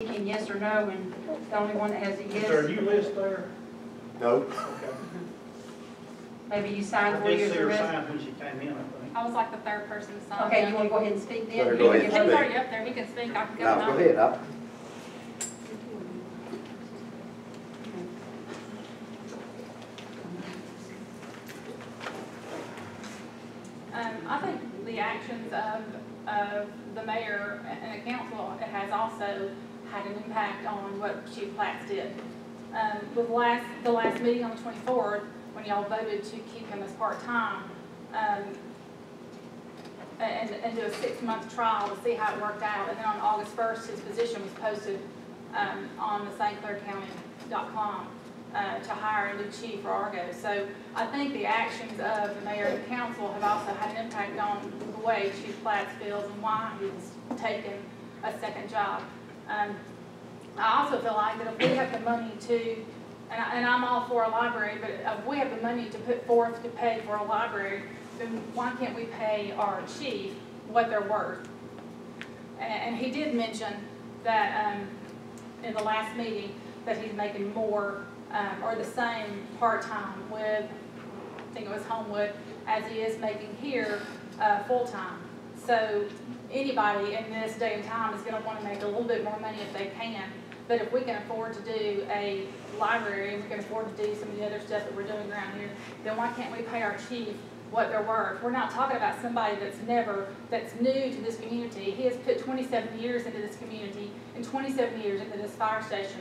Yes or no, and the only one that has a Is there a yes, new list there? No. Okay. maybe you sign I for did yours see the her rest. sign when she came in, I think. I was like the third person to sign. Okay, you want to go ahead and speak then? Better go ahead and He's speak. already up there, he can speak, I can go. No, go ahead. I think the actions of the mayor and the council has also had an impact on what Chief Platts did. With the last meeting on the 24th, when y'all voted to keep him as part-time, and do a 6-month trial to see how it worked out, and then on August 1st, his position was posted on the stclaircounty.com to hire a new chief for Argo. So I think the actions of the mayor and the council have also had an impact on the way Chief Platts feels and why he's taken a second job. I also feel like that if we have the money to, and I'm all for a library, but if we have the money to put forth to pay for a library, then why can't we pay our chief what they're worth? And he did mention that in the last meeting that he's making more or the same part-time with, I think it was Homewood, as he is making here full-time. So anybody in this day and time is going to want to make a little bit more money if they can. But if we can afford to do a library and we can afford to do some of the other stuff that we're doing around here, then why can't we pay our chief what they're worth? We're not talking about somebody that's new to this community. He has put 27 years into this community and 27 years into this fire station,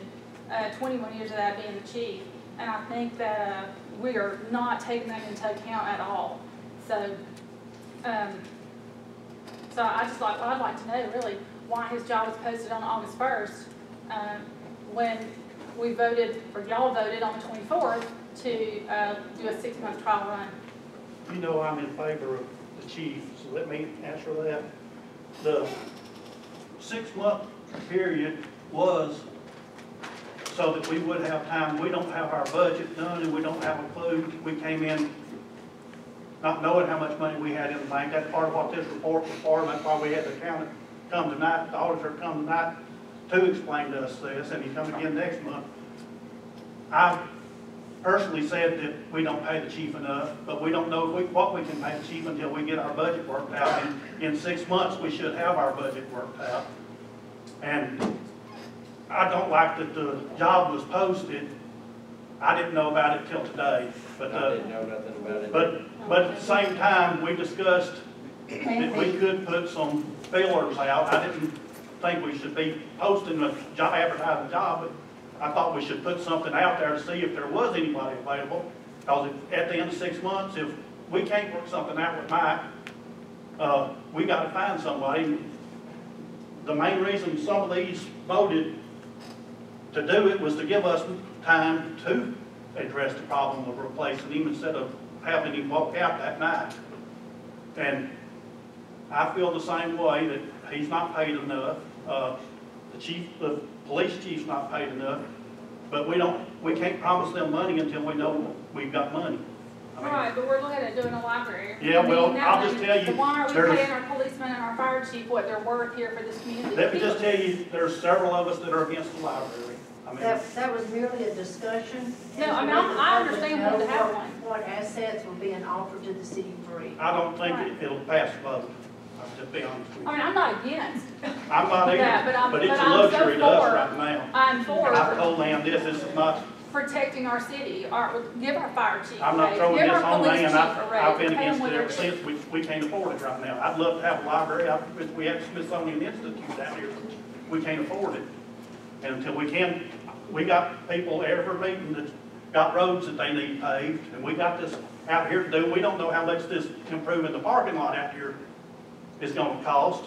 21 years of that being the chief. And I think that we are not taking that into account at all. So, I'd like to know really why his job was posted on August 1st when we voted, or y'all voted on the 24th to do a 6-month trial run. You know I'm in favor of the chief, so let me answer that. The 6-month period was so that we would have time. We don't have our budget done and we don't have a clue. We came in not knowing how much money we had in the bank. That's part of what this report was for, and that's why we had the accountant come tonight, the auditor come tonight to explain to us this, and he come again next month. I personally said that we don't pay the chief enough, but we don't know what we can pay the chief until we get our budget worked out. And in 6 months, we should have our budget worked out. And I don't like that the job was posted. I didn't know about it till today. But I didn't know nothing about it. But at the same time, we discussed that we could put some feelers out. I didn't think we should be posting a job, advertising a job, but I thought we should put something out there to see if there was anybody available. Because at the end of 6 months, if we can't work something out with Mike, we got to find somebody. The main reason some of these voted to do it was to give us time to address the problem of replacing him instead of having him walk out that night. And I feel the same way, that he's not paid enough. The police chief's not paid enough, but we can't promise them money until we know we've got money. I mean, Right, but we're looking at doing a library. Yeah, well, I'll just tell you, So why aren't we paying our policemen and our fire chief what they're worth here for this community? let me just tell you, there's several of us that are against the library. I mean, That was merely a discussion. No, I mean, I understand Know wanting to have one. what assets were being offered to the city free. I don't think it'll pass the vote. I'll just be honest with you. I mean, I'm not against. I'm not Yeah, either, but it's a I'm so luxury to us for- right now. I'm for I've told them this is not, protecting our city, give our fire chief a I'm not raise, throwing give this our on police them. chief a raise. I've been pay them against what it they're ever since. We can't afford it right now. I'd love to have a library. We have Smithsonian Institute out here. We can't afford it. And until we can, we got people every meeting that's got roads that they need paved, and we got this out here to do. We don't know how much this improving the parking lot out here is going to cost.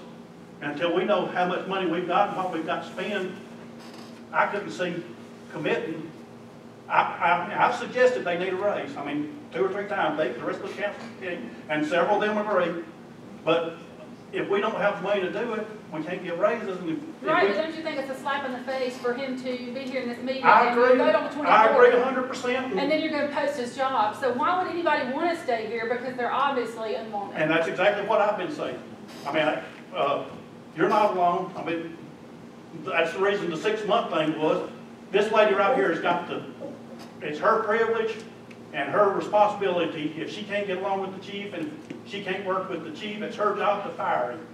And until we know how much money we've got and what we've got to spend, I couldn't see committing. I've suggested they need a raise. I mean, 2 or 3 times, the rest of the council, and several of them agree. But if we don't have the money to do it, we can't give raises. And if Right, we, but don't you think it's a slap in the face for him to be here in this meeting I and agree. vote on the 24th? I agree 100%. And then you're going to post his job. So why would anybody want to stay here? Because they're obviously unwanted. And that's exactly what I've been saying. I mean, you're not alone. I mean, That's the reason the 6-month thing was. This lady right here has got it's her privilege and her responsibility. If she can't get along with the chief and she can't work with the chief, it's her job to fire him.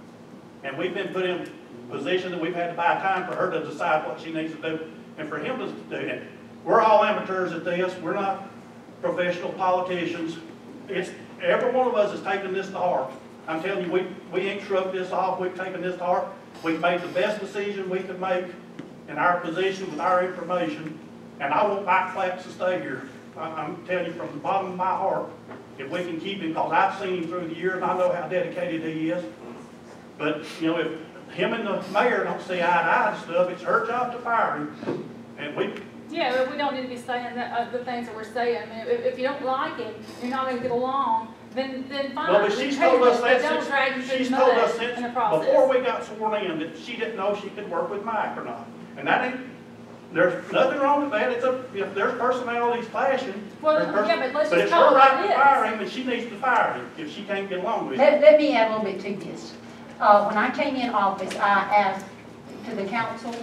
And we've been put in a position that we've had to buy time for her to decide what she needs to do and for him to do it. We're all amateurs at this. We're not professional politicians. Every one of us has taken this to heart. I'm telling you, we ain't shrugged this off. We've taken this to heart. We've made the best decision we could make in our position with our information. And I want Mike Flax to stay here. I'm telling you from the bottom of my heart, if we can keep him, because I've seen him through the years and I know how dedicated he is. But, you know, if him and the mayor don't see eye to eye and stuff, it's her job to fire him. And yeah, but we don't need to be saying the things that we're saying. I mean, if you don't like him, you're not gonna get along, then fine. Well, but she's told us But don't drag him through she's the told mud us since in the process. before we got sworn in that she didn't know she could work with Mike or not. And that ain't, there's nothing wrong with that. If there's personalities clashing. Well, there's yeah, but let's but just it's call her it right what to it is. fire him, and she needs to fire him if she can't get along with him. Let me add a little bit to this. When I came in office, I asked to the council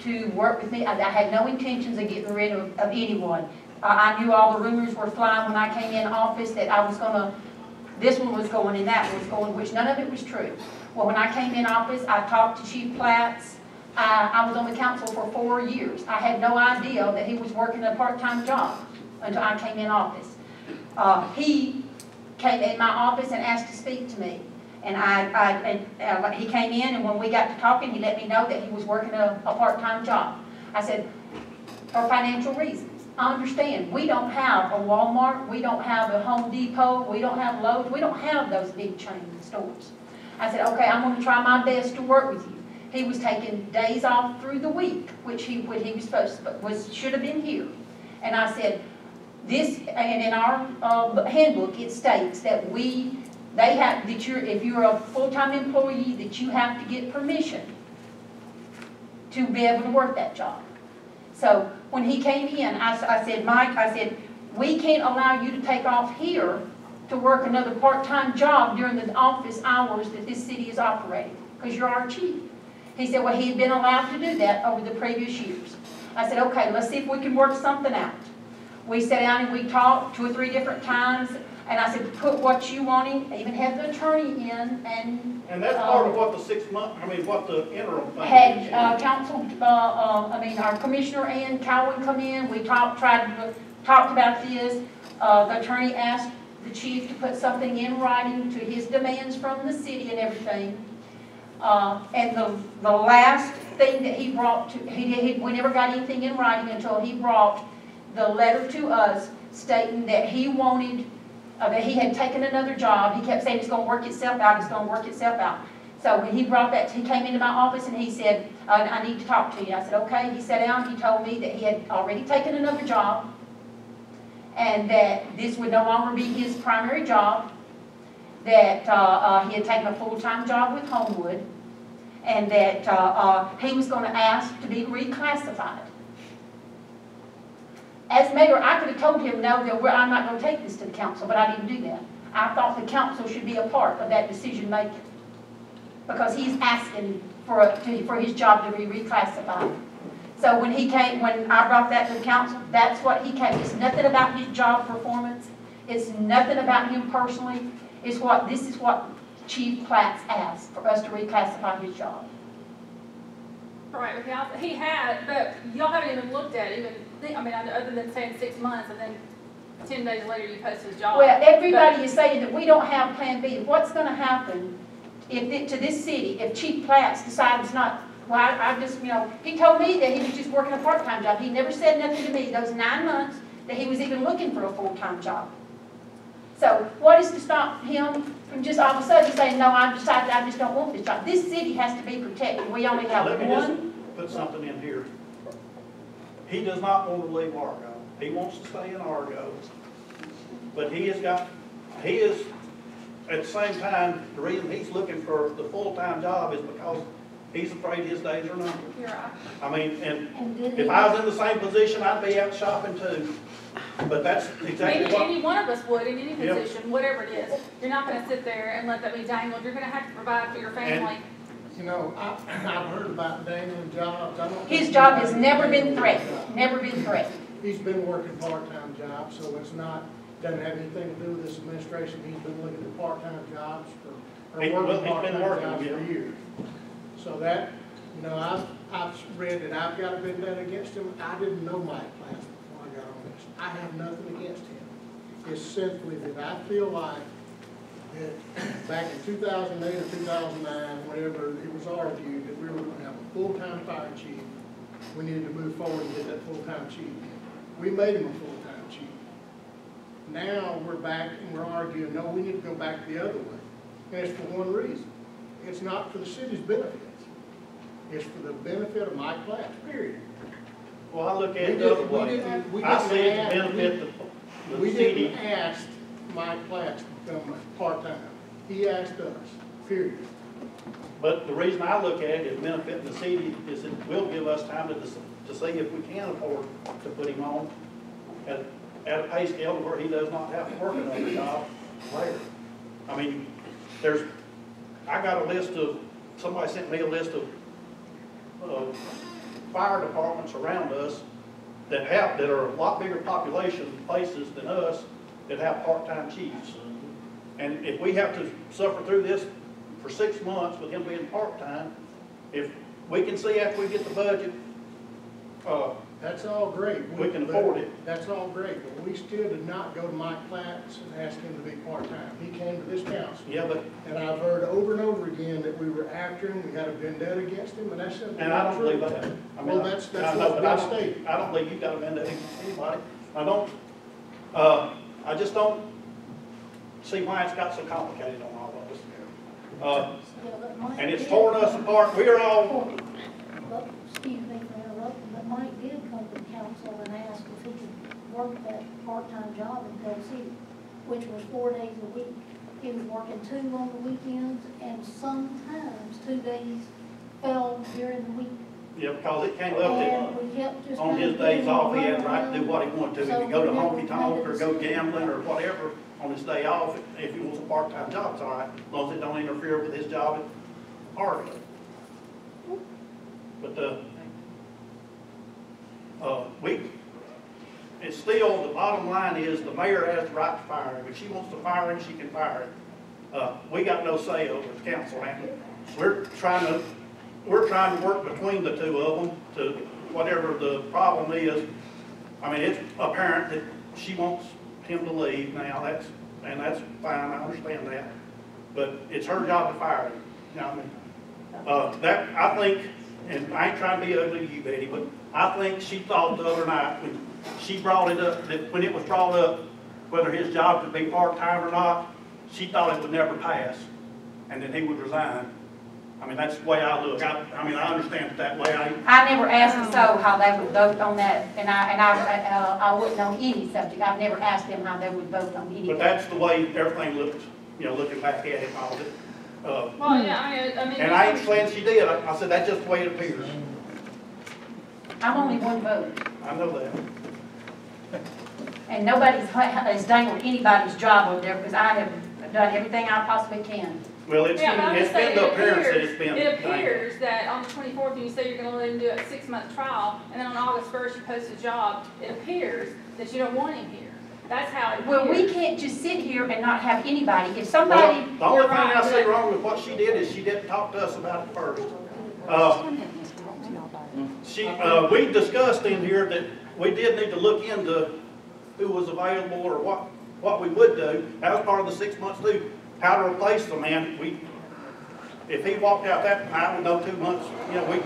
to work with me. I had no intentions of getting rid of anyone. I knew all the rumors were flying when I came in office that I was gonna, this one was going and that one was going, which none of it was true. Well, when I came in office, I talked to Chief Platts. I was on the council for 4 years. I had no idea that he was working a part-time job until I came in office. He came in my office and asked to speak to me. And he came in, and when we got to talking, he let me know that he was working a part-time job. I said, for financial reasons. I understand. We don't have a Walmart. We don't have a Home Depot. We don't have Lowe's. We don't have those big chain stores. I said, okay, I'm going to try my best to work with you. He was taking days off through the week, which he was supposed to, should have been here. And I said, this, and in our handbook, it states that if you're a full-time employee, that you have to get permission to be able to work that job. So when he came in, I said, Mike, I said, we can't allow you to take off here to work another part-time job during the office hours that this city is operating, because you're our chief. He said, well, he had been allowed to do that over the previous years. I said, okay, let's see if we can work something out. We sat down and we talked 2 or 3 different times, and I said, put what you wanting, even had the attorney in, and that's part of what the 6 month, what the interim thing had council, our commissioner Ann Cowan come in. We talked about this. The attorney asked the chief to put something in writing to his demands from the city and everything. And the last thing that he brought we never got anything in writing until he brought the letter to us stating that he wanted, that he had taken another job. He kept saying it's going to work itself out, it's going to work itself out. So when he brought that, he came into my office and he said, I need to talk to you. I said, okay. He sat down, he told me that he had already taken another job and that this would no longer be his primary job, that he had taken a full-time job with Homewood, and that he was going to ask to be reclassified. As mayor, I could have told him, no, that I'm not going to take this to the council, but I didn't do that. I thought the council should be a part of that decision-making because he's asking for his job to be reclassified. So when I brought that to the council, that's what he came. It's nothing about his job performance. It's nothing about him personally. This is what Chief Platts asked, for us to reclassify his job. Right, he had, but y'all haven't even looked at it, other than saying 6 months, and then 10 days later you post his job. Well, everybody is saying that we don't have Plan B. What's going to happen to this city if Chief Platts decides not? Well, he told me that he was just working a part-time job. He never said nothing to me those 9 months that he was even looking for a full-time job. So what is to stop him from just all of a sudden saying, no, I've decided I just don't want this job? This city has to be protected. We only have Let me one. just put something in here. He does not want to leave Argo. He wants to stay in Argo. But he is, at the same time, the reason he's looking for the full-time job is because he's afraid his days are numbered. You're right. And if I was in the same position, I'd be out shopping too. But that's exactly what... Any one of us would, in any position, whatever it is. You're not going to sit there and let that be dangled. You're going to have to provide for your family. You know, I've heard about Daniel's jobs. I don't His think job has anybody- never been threatened, never been threatened. He's been working part-time jobs, so it's not, doesn't have anything to do with this administration. He's been looking at part-time jobs or He's working been part-time working, jobs yeah. for years. So that, you know, I've read that I've got a vendetta against him. I didn't know Mike last before I got on this. I have nothing against him. It's simply that I feel like that back in 2008 or 2009, whenever it was argued that we were going to have a full-time fire chief, we needed to move forward and get that full-time chief. We made him a full-time chief. Now we're back and we're arguing, no, we need to go back the other way. And it's for one reason. It's not for the city's benefits. It's for the benefit of Mike Platts, period. Well, I look at it the other way. I see it to benefit the We city. didn't ask Mike Platts to become part-time. He asked us, period. But the reason I look at it as benefiting the city is it will give us time to see if we can afford to put him on at a pay scale where he does not have to work another job later. I mean, I got a list of, somebody sent me a list of fire departments around us that are a lot bigger population places than us that have part-time chiefs. And if we have to suffer through this for 6 months with him being part-time, if we can see after we get the budget, That's all great. We can afford it. That's all great, but we still did not go to Mike Platts and ask him to be part-time. He came to this council. yeah, but, And I've heard over and over again that we were after him, we had a vendetta against him, and that's simply and I not don't true. believe that. I mean, Well, that's I know, what's but been stated. I don't believe you got a vendetta against anybody. I just don't see why it's got so complicated on all of us. And it's torn us apart. We're all, Excuse me for interrupting, but Mike did come to council and ask if he could work that part-time job in Pell City, which was 4 days a week. He was working 2 on the weekends, and sometimes 2 days fell during the week. yeah, because it came up that And we kept just. on his kinda days getting off, he had the run right to do what he wanted to. He So could go to we never honky tonk made a or go decision. gambling or whatever on his day off. If it was a part-time job, it's all right, as long as it don't interfere with his job at Argo. But, it's still, the bottom line is the mayor has the right to fire him. If she wants to fire him, she can fire him. We got no say over the council. And we're trying to work between the two of them to whatever the problem is. I mean, it's apparent that she wants him to leave now, that's fine, I understand that. But it's her job to fire him, you know what I mean? That, I think, and I ain't trying to be ugly to you, Betty, but I think she thought the other night when she brought it up, that when it was brought up, whether his job could be part-time or not, she thought it would never pass, and then he would resign. I mean, that's the way I look. I mean, I understand it that way. I never asked the SO how they would vote on that, and I wouldn't on any subject. I've never asked them how they would vote on anything. But that's the way everything looked, you know, looking back at it and all that. Well, yeah, I mean. And I ain't saying she did. I said, that's just the way it appears. I'm only one vote, I know that. and nobody's dangled anybody's job over there, because I have done everything I possibly can. Well, it's Yeah, but I'm been just saying, the appearance that it's been. it appears that on the 24th, you say you're gonna let him do a 6-month trial, and then on August 1st, you post a job. It appears that you don't want him here. That's how it appears. Well, we can't just sit here and not have anybody. If somebody, Well, the only thing I see wrong with what she did is she didn't talk to us about it first. We discussed in here that we did need to look into who was available or what we would do. That was part of the 6 months too, how to replace the man. If he walked out that night with no 2 months, you know,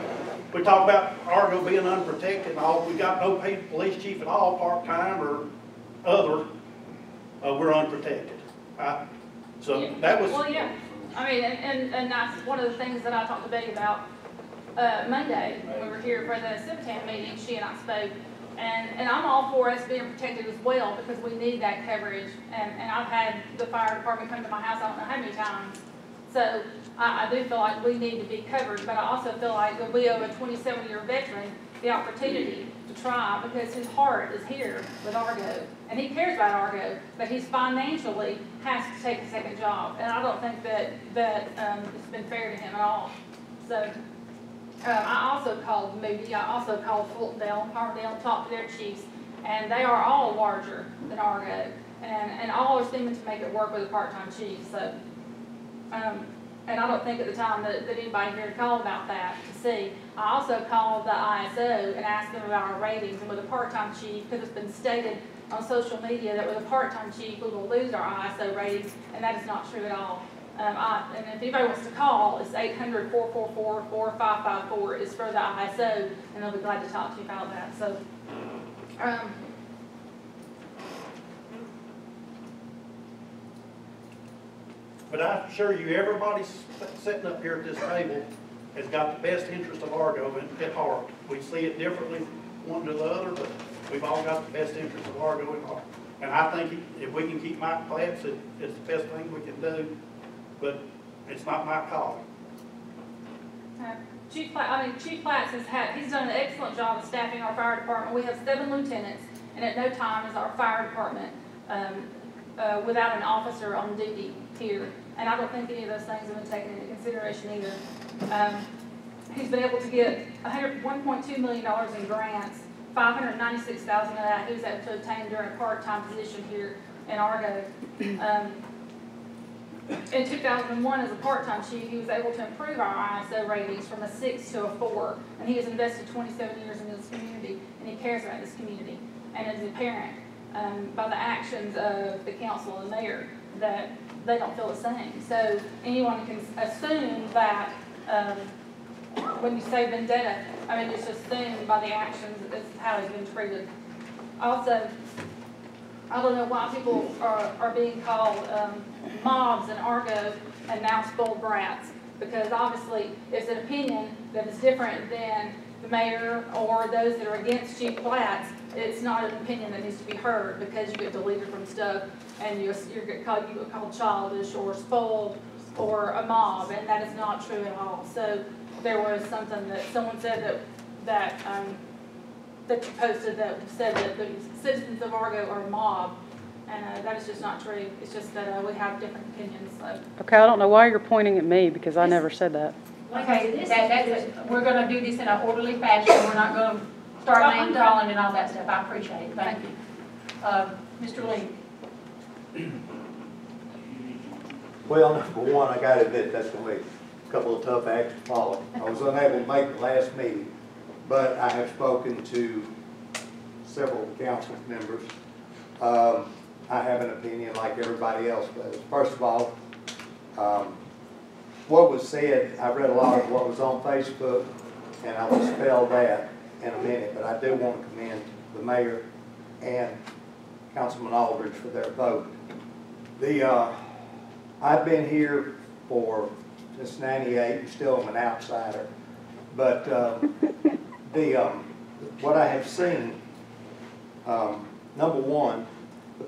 we talk about Argo being unprotected and all. We got no police chief at all, part-time or other. We're unprotected. So Yeah. that was. Well, yeah. I mean, and that's one of the things that I talked to Betty about Monday when we were here for the Civitan meeting. She and I spoke, and I'm all for us being protected as well because we need that coverage. And I've had the fire department come to my house I don't know how many times. So I do feel like we need to be covered, but I also feel like that we owe a 27-year veteran the opportunity to try because his heart is here with Argo. And he cares about Argo, but he's financially has to take a second job. And I don't think that it's been fair to him at all. So, I also called Moody, I also called Fultondale, Harvardale, talked to their chiefs, and they are all larger than Argo, and all are seeming to make it work with a part-time chief, so, and I don't think at the time that anybody here called about that to see. I also called the ISO and asked them about our ratings, and with a part-time chief, because it's been stated on social media that with a part-time chief, we will lose our ISO ratings, and that is not true at all. And if anybody wants to call, it's 800-444-4554 is for the ISO, and they'll be glad to talk to you about that. So, But I assure you, everybody sitting up here at this table has got the best interest of Argo at heart. We see it differently, one to the other, but we've all got the best interest of Argo at heart. And I think if we can keep Mike Platts, it's the best thing we can do, but it's not my call. Chief Platts he's done an excellent job of staffing our fire department. We have 7 lieutenants, and at no time is our fire department without an officer on duty here. And I don't think any of those things have been taken into consideration either. He's been able to get $1.2 million in grants, $596,000 of that he was able to obtain during a part-time position here in Argo. In 2001, as a part-time chief, he was able to improve our ISO ratings from a 6 to a 4, and he has invested 27 years in this community, and he cares about this community. And it is apparent by the actions of the council and mayor that they don't feel the same. So anyone can assume that when you say vendetta, I mean, just assume by the actions that this is how he's been treated. Also, I don't know why people are being called mobs in Argo and now spoiled brats, because obviously it's an opinion that is different than the mayor or those that are against Chief Platts. It's not an opinion that needs to be heard because you get deleted from stuff and you get called childish or spoiled or a mob, and that is not true at all. So there was something that someone said that you posted that said that the citizens of Argo are a mob, and that is just not true. It's just that we have different opinions. So. Okay, I don't know why you're pointing at me because I never said that. Okay, we're gonna do this in an orderly fashion. We're not gonna start name calling and all that stuff. I appreciate it. Thank you. Mr. Lee. Well, number one, I gotta admit, that's gonna be a couple of tough acts to follow. I was unable to make the last meeting, but I have spoken to several council members. I have an opinion like everybody else does. First of all, what was said, I read a lot of what was on Facebook, and I will spell that in a minute, but I do want to commend the mayor and Councilman Aldridge for their vote. I've been here since '98, and still am an outsider, but what I have seen, number one,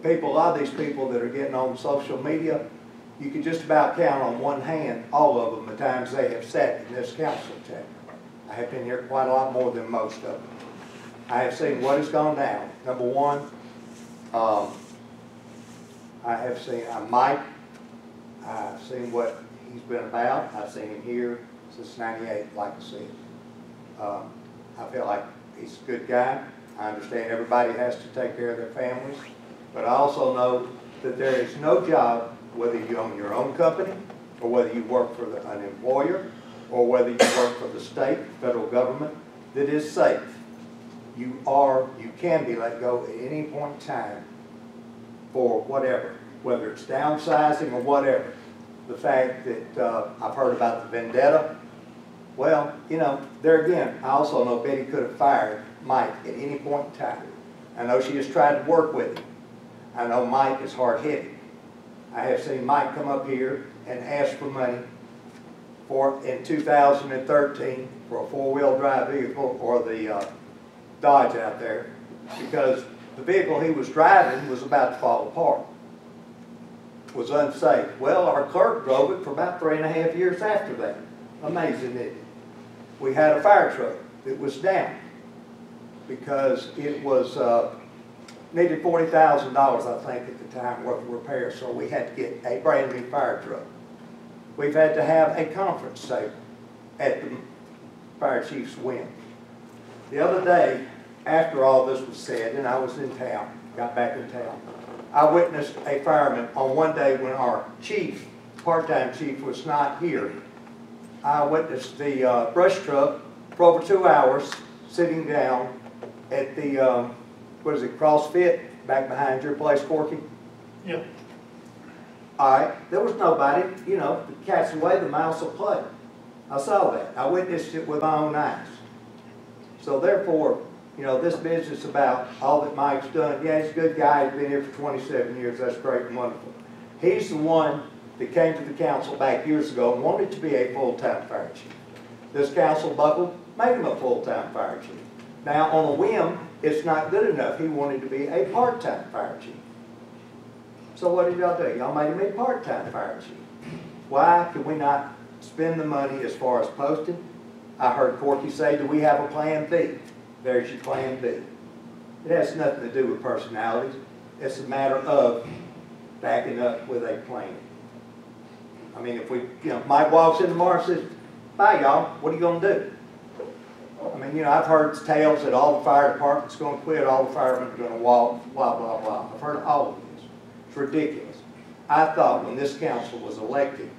a lot of these people that are getting on social media, you can just about count on one hand all of them the times they have sat in this council chamber. I have been here quite a lot more than most of them. I have seen what has gone down. Number one, I have seen Mike. I've seen what he's been about. I've seen him here since '98, like I said. I feel like he's a good guy. I understand everybody has to take care of their families, but I also know that there is no job, whether you own your own company or whether you work for an employer or whether you work for the state, federal government, that is safe. You can be let go at any point in time for whatever, whether it's downsizing or whatever. The fact that I've heard about the vendetta, well, there again, I also know Betty could have fired Mike at any point in time. I know she has tried to work with him. I know Mike is hard-headed. I have seen Mike come up here and ask for money in 2013 for a four-wheel drive vehicle or the Dodge out there, because the vehicle he was driving was about to fall apart, was unsafe. Well, our clerk drove it for about 3.5 years after that. Amazing, isn't it? We had a fire truck that was down because it was needed $40,000, I think, at the time, worth of repair, so we had to get a brand new fire truck. We've had to have a conference table at the fire chief's whim. The other day, after all this was said, and I was in town, got back in town, I witnessed a fireman on one day when our chief, part-time chief, was not here. I witnessed the brush truck for over 2 hours sitting down at the, CrossFit, back behind your place, Corky? Yeah. All right, there was nobody, you know, the cat's away, the mouse will play. I saw that. I witnessed it with my own eyes. So therefore, you know, this business about all that Mike's done, yeah, he's a good guy, he's been here for 27 years, that's great and wonderful. He's the one that came to the council back years ago and wanted to be a full-time fire chief. This council buckled, made him a full-time fire chief. Now, on a whim, it's not good enough. He wanted to be a part-time fire chief. So what did y'all do? Y'all made him a part-time fire chief. Why could we not spend the money as far as posting? I heard Corky say, do we have a plan B? There's your plan B. It has nothing to do with personalities. It's a matter of backing up with a plan. I mean, if we, you know, Mike walks in tomorrow and says, bye y'all, what are you going to do? I mean, you know, I've heard tales that all the fire department's going to quit, all the firemen are going to walk, blah, blah, blah. I've heard all of this. It's ridiculous. I thought when this council was elected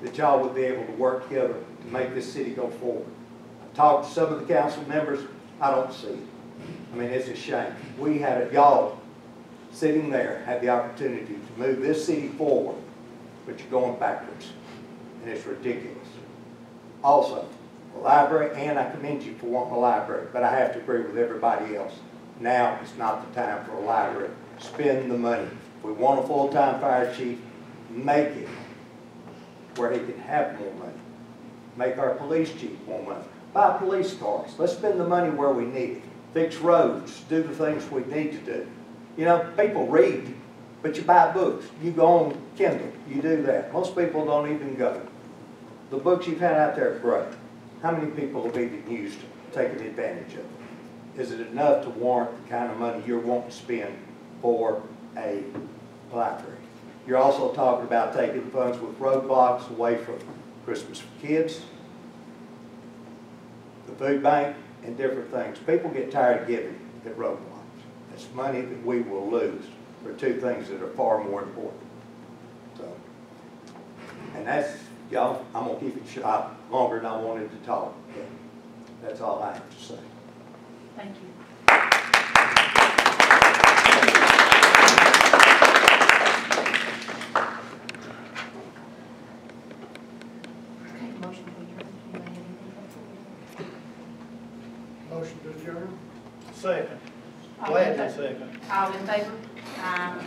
that y'all would be able to work together to make this city go forward. I talked to some of the council members, I don't see it. I mean, it's a shame. We had y'all sitting there had the opportunity to move this city forward, but you're going backwards, and it's ridiculous. Also, the library, and I commend you for wanting a library, but I have to agree with everybody else. Now is not the time for a library. Spend the money. If we want a full-time fire chief, make it where he can have more money. Make our police chief more money. Buy police cars. Let's spend the money where we need it. Fix roads. Do the things we need to do. You know, people read, but you buy books. You go on Kindle. You do that. Most people don't even go. The books you've had out there are great. How many people have even used them, taken advantage of them? Is it enough to warrant the kind of money you're wanting to spend for a library? You're also talking about taking funds with roadblocks away from Christmas for Kids, the food bank, and different things. People get tired of giving at roadblocks. It's money that we will lose for two things that are far more important. So, and that's, y'all, I'm going to keep it short longer than I wanted to talk. But that's all I have to say. Thank you. Okay, motion to adjourn. Anybody have anything else? Motion to adjourn? Second. All in Gladly fa- second. All in favor? Aye.